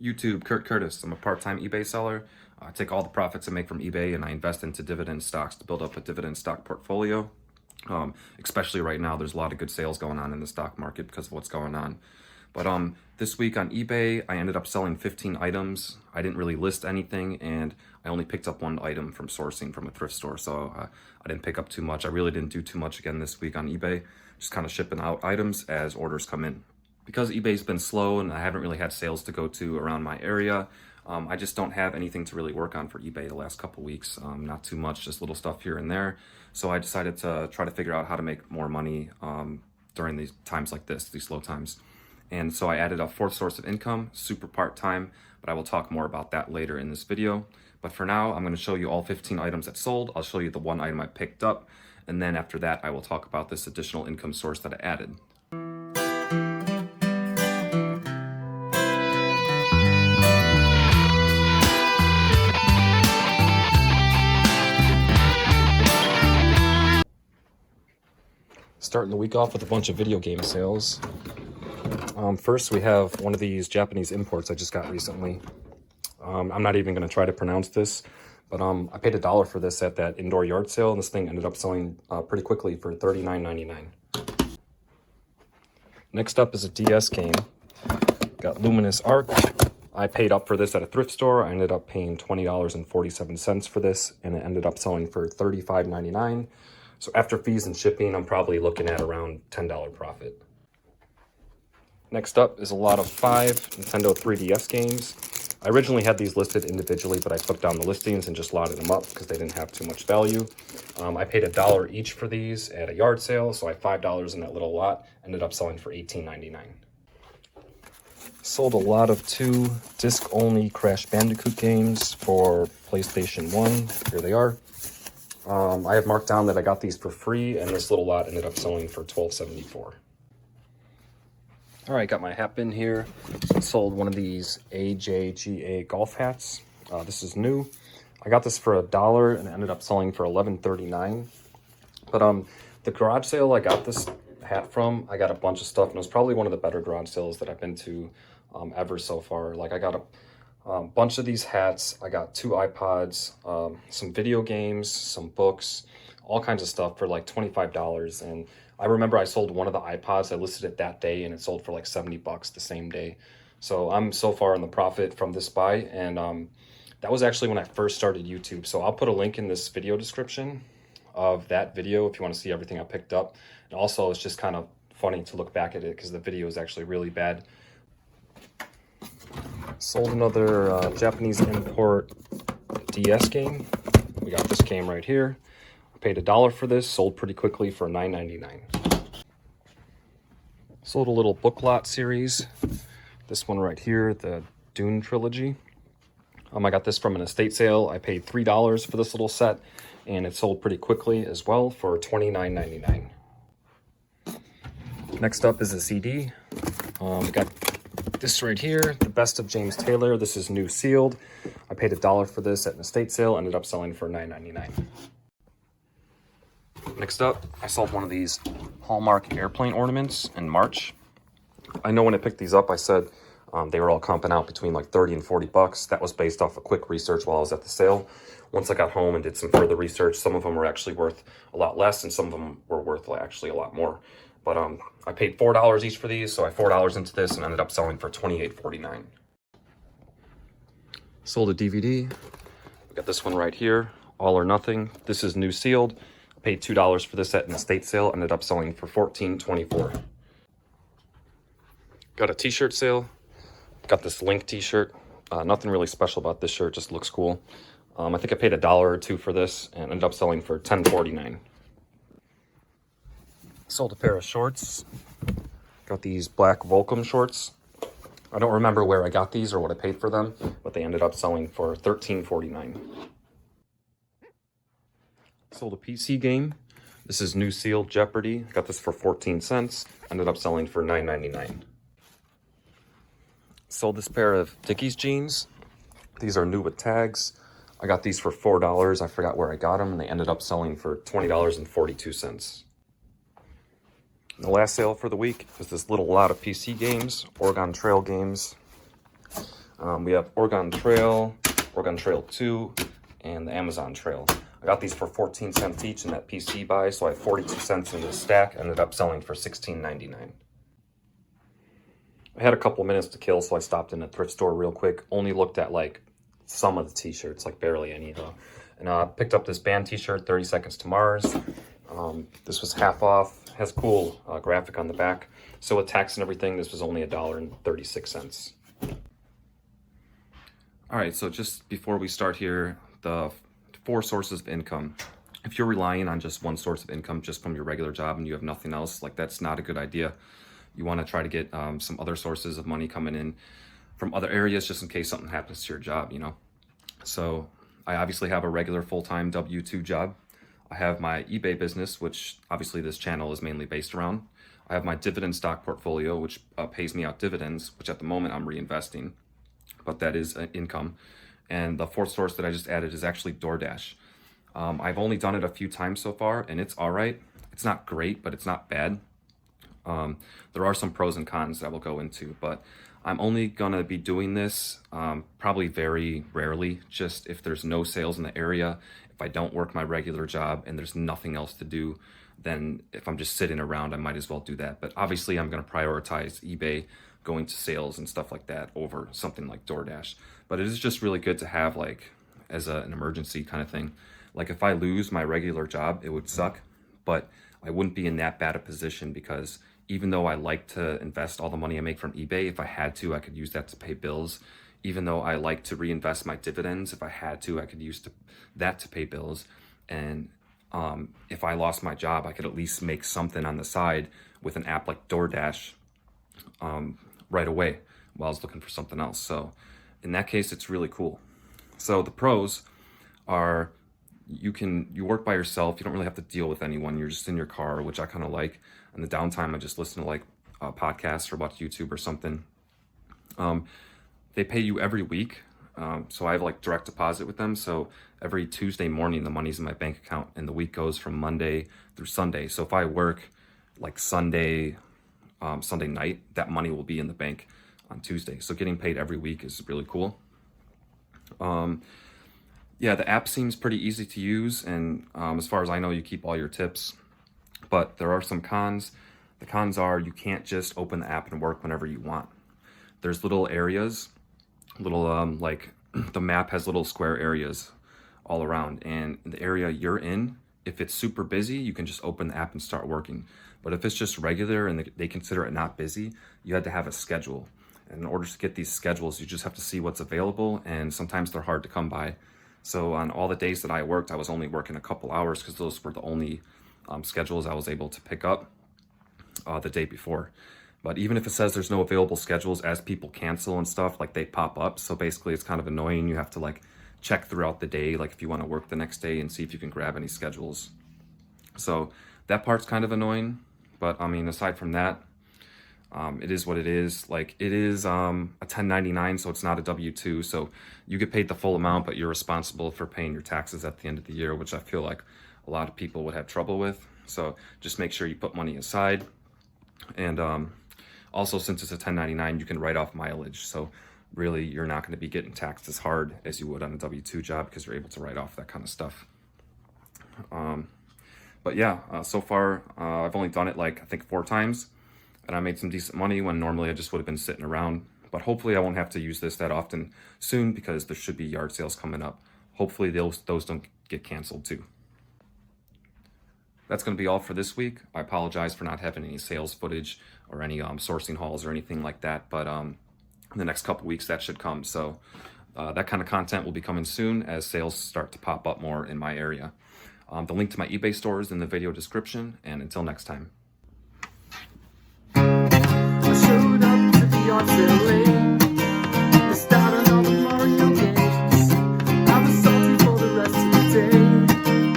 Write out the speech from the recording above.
YouTube, Kurt Curtis. I'm a part-time eBay seller. I take all the profits I make from eBay and I invest into dividend stocks to build up a dividend stock portfolio. Especially right now, there's a lot of good sales going on in the stock market because of what's going on. But this week on eBay, I ended up selling 15 items. I didn't really list anything, and I only picked up one item from sourcing from a thrift store, so I didn't pick up too much. I really didn't do too much again this week on eBay, just kind of shipping out items as orders come in. Because eBay's been slow and I haven't really had sales to go to around my area, I just don't have anything to really work on for eBay the last couple weeks. Not too much, just little stuff here and there. So I decided to try to figure out how to make more money during these times like this, these slow times. And so I added a fourth source of income, super part-time, but I will talk more about that later in this video. But for now, I'm going to show you all 15 items that sold. I'll show you the one item I picked up. And then after that, I will talk about this additional income source that I added. Starting the week off with a bunch of video game sales. First, we have one of these Japanese imports I just got recently. I'm not even going to try to pronounce this, but I paid $1 for this at that indoor yard sale, and this thing ended up selling pretty quickly for $39.99. Next up is a DS game. Got Luminous Arc. I paid up for this at a thrift store. I ended up paying $20.47 for this, and it ended up selling for $35.99. So after fees and shipping, I'm probably looking at around $10 profit. Next up is a lot of 5 Nintendo 3DS games. I originally had these listed individually, but I took down the listings and just lotted them up because they didn't have too much value. I paid $1 each for these at a yard sale, so I had $5 in that little lot. Ended up selling for $18.99. Sold a lot of 2 disc-only Crash Bandicoot games for PlayStation 1. Here they are. I have marked down that I got these for free, and this little lot ended up selling for $12.74. All right, got my hat bin here. Sold one of these AJGA golf hats. This is new. I got this for $1 and it ended up selling for $11.39. But the garage sale I got this hat from, I got a bunch of stuff, and it was probably one of the better garage sales that I've been to ever so far. Like, I got a bunch of these hats. I got 2 iPods, some video games, some books, all kinds of stuff for like $25. And I remember I sold one of the iPods. I listed it that day and it sold for like $70 the same day. So I'm so far in the profit from this buy. And that was actually when I first started YouTube. So I'll put a link in this video description of that video if you want to see everything I picked up. And also, it's just kind of funny to look back at it because the video is actually really bad. Sold another Japanese import DS game. We got this game right here. I paid $1 for this, sold pretty quickly for $9.99. Sold a little book lot series. This one right here, the Dune trilogy. I got this from an estate sale. I paid $3 for this little set, and it sold pretty quickly as well for $29.99. Next up is a CD. We got this right here, The Best of James Taylor. This is new sealed. I paid $1 for this at an estate sale, ended up selling for $9.99. Next up, I sold one of these Hallmark airplane ornaments in March. I know when I picked these up, I said they were all comping out between like 30 and $40. That was based off of quick research while I was at the sale. Once I got home and did some further research, some of them were actually worth a lot less and some of them were worth actually a lot more. But I paid $4 each for these, so I $4 into this and ended up selling for $28.49. Sold a DVD. We got this one right here, All or Nothing. This is new sealed. I paid $2 for this at an estate sale, ended up selling for $14.24. Got a t-shirt sale. Got this Link t-shirt. Nothing really special about this shirt, just looks cool. I think I paid $1 or $2 for this and ended up selling for $10.49. Sold a pair of shorts. Got these black Volcom shorts. I don't remember where I got these or what I paid for them, but they ended up selling for $13.49. Sold a PC game. This is new sealed Jeopardy. Got this for 14 cents. Ended up selling for $9.99. Sold this pair of Dickies jeans. These are new with tags. I got these for $4. I forgot where I got them, and they ended up selling for $20.42. The last sale for the week is this little lot of PC games, Oregon Trail games. We have Oregon Trail, Oregon Trail 2, and the Amazon Trail. I got these for 14 cents each in that PC buy, so I had 42 cents in this stack, ended up selling for $16.99. I had a couple of minutes to kill, so I stopped in a thrift store real quick. Only looked at like some of the t-shirts, like barely any though. And picked up this band t-shirt, 30 Seconds to Mars. This was half off, has cool graphic on the back. So with tax and everything, this was only $1.36. All right, so just before we start here, the 4 sources of income. If you're relying on just one source of income just from your regular job and you have nothing else, like that's not a good idea. You want to try to get some other sources of money coming in from other areas just in case something happens to your job, you know. So I obviously have a regular full-time W-2 job. I have my eBay business, which obviously this channel is mainly based around. I have my dividend stock portfolio, which pays me out dividends, which at the moment I'm reinvesting, but that is income. And the 4th source that I just added is actually DoorDash. I've only done it a few times so far, and it's all right. It's not great, but it's not bad. There are some pros and cons that we'll go into, but I'm only gonna be doing this probably very rarely, just if there's no sales in the area, if I don't work my regular job and there's nothing else to do, then if I'm just sitting around, I might as well do that. But obviously I'm gonna prioritize eBay, going to sales and stuff like that over something like DoorDash. But it is just really good to have like as an emergency kind of thing. Like if I lose my regular job, it would suck, but I wouldn't be in that bad a position because even though I like to invest all the money I make from eBay, if I had to, I could use that to pay bills. Even though I like to reinvest my dividends, if I had to, I could use that to pay bills. And if I lost my job, I could at least make something on the side with an app like DoorDash right away while I was looking for something else. So in that case, it's really cool. So the pros are you work by yourself. You don't really have to deal with anyone. You're just in your car, which I kind of like. In the downtime, I just listen to like podcasts or watch YouTube or something. They pay you every week. So I have like direct deposit with them. So every Tuesday morning, the money's in my bank account and the week goes from Monday through Sunday. So if I work like Sunday night, that money will be in the bank on Tuesday. So getting paid every week is really cool. Yeah, the app seems pretty easy to use, and as far as I know, you keep all your tips, but there are some cons. The cons are you can't just open the app and work whenever you want. There's little areas, like the map has little square areas all around, and the area you're in, if it's super busy, you can just open the app and start working. But if it's just regular and they consider it not busy, you had to have a schedule. And in order to get these schedules, you just have to see what's available, and sometimes they're hard to come by. So on all the days that I worked, I was only working a couple hours because those were the only schedules I was able to pick up the day before. But even if it says there's no available schedules, as people cancel and stuff, like they pop up. So basically it's kind of annoying. You have to like check throughout the day, like if you want to work the next day and see if you can grab any schedules. So that part's kind of annoying. But I mean, aside from that, it is what it is. Like it is a 1099, so it's not a W-2. So you get paid the full amount, but you're responsible for paying your taxes at the end of the year, which I feel like a lot of people would have trouble with. So just make sure you put money aside. And also, since it's a 1099, you can write off mileage. So really, you're not going to be getting taxed as hard as you would on a W-2 job because you're able to write off that kind of stuff. But yeah, so far, I've only done it like I think 4 times. And I made some decent money when normally I just would have been sitting around. But hopefully I won't have to use this that often soon because there should be yard sales coming up. Hopefully those don't get canceled too. That's going to be all for this week. I apologize for not having any sales footage or any sourcing hauls or anything like that. But in the next couple weeks that should come. So that kind of content will be coming soon as sales start to pop up more in my area. The link to my eBay store is in the video description. And until next time. Showed up to the yard sale